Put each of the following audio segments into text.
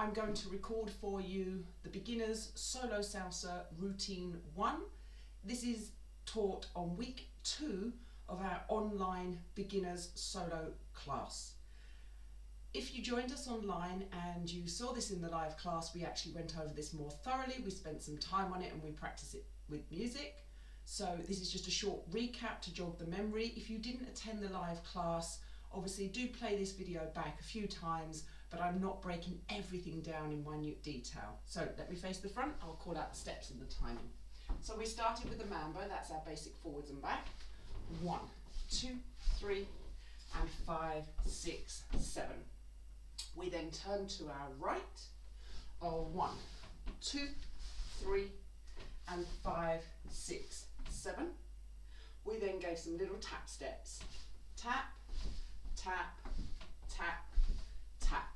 I'm going to record for you the beginner's Solo Salsa routine 1. This is taught on week 2 of our online beginners solo class. If you joined us online and you saw this in the live class, we actually went over this more thoroughly. We spent some time on it and we practiced it with music. So this is just a short recap to jog the memory. If you didn't attend the live class, obviously do play this video back a few times, but I'm not breaking everything down in minute detail. So let me face the front, I'll call out the steps and the timing. So we started with the mambo, that's our basic forwards and back. 1, 2, 3, and 5, 6, 7. We then turn to our right. 1, 2, 3, and 5, 6, 7. We then gave some little tap steps. Tap, tap, tap, tap.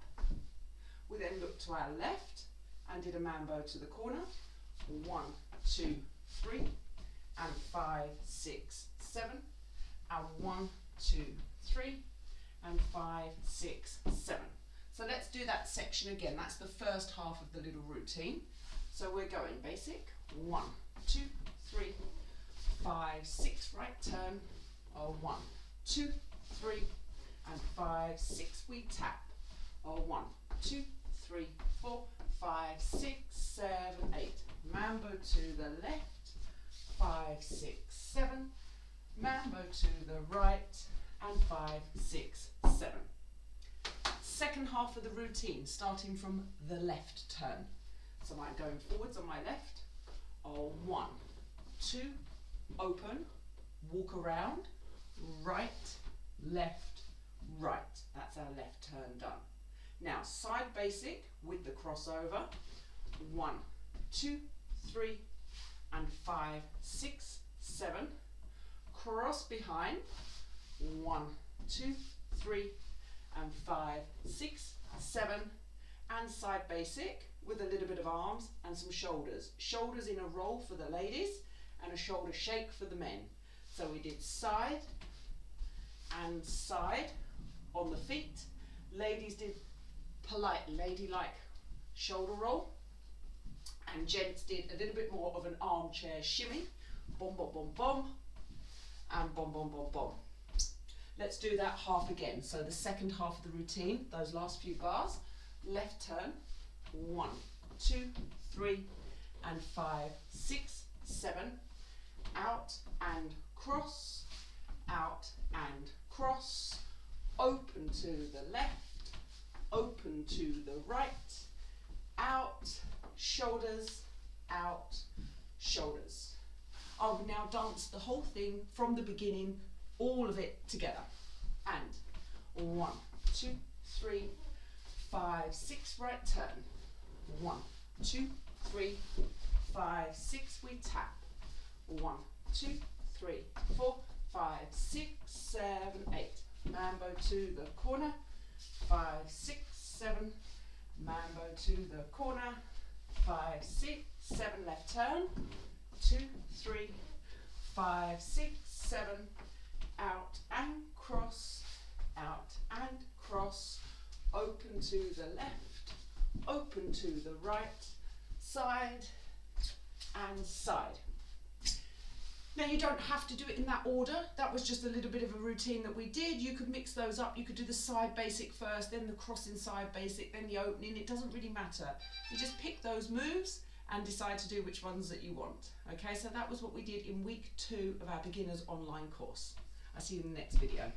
We then looked to our left and did a mambo to the corner. 1, 2, 3, and 5, 6, 7. And 1, 2, 3, and 5, 6, 7. So let's do that section again. That's the first half of the little routine. So we're going basic. 1, 2, 3, 5, 6, right turn. 1, 2, 3, and 5, 6. We tap. 1, 2, 3, 4, 5, 6, 7, 8. Mambo to the left. 5, 6, 7. Mambo to the right. And 5, 6, 7. Second half of the routine, starting from the left turn. So I'm going forwards on my left. 1, 2, open, walk around, right, left, right. That's our left turn done. Now side basic with the crossover. 1, 2, 3, and 5, 6, 7. Cross behind. 1, 2, 3, and 5, 6, 7. And side basic with a little bit of arms and some shoulders. Shoulders in a roll for the ladies and a shoulder shake for the men. So we did side and side on the feet. Ladies did polite, ladylike shoulder roll. And gents did a little bit more of an armchair shimmy. Bom, bom, bom, bom. And bom, bom, bom, bom. Let's do that half again. So the second half of the routine, those last few bars. Left turn. 1, 2, 3, and 5, 6, 7. Out and cross. Out and cross. Open to the left. Open to the right. Out. Shoulders. Out. Shoulders. I'll now dance the whole thing from the beginning, all of it together. And 1, 2, 3, 5, 6, right turn. 1, 2, 3, 5, 6, we tap. 1, 2, 3, 4, 5, 6, 7, 8. Mambo to the corner. 5, 6, 7. Mambo to the corner. 5, 6, 7. Left turn. 2, 3, 5, 6, 7. Out and cross. Out and cross. Open to the left. Open to the right. Side and side. Now you don't have to do it in that order. That was just a little bit of a routine that we did. You could mix those up. You could do the side basic first, then the crossing side basic, then the opening. It doesn't really matter. You just pick those moves and decide to do which ones that you want. Okay, so that was what we did in week 2 of our beginners online course. I'll see you in the next video.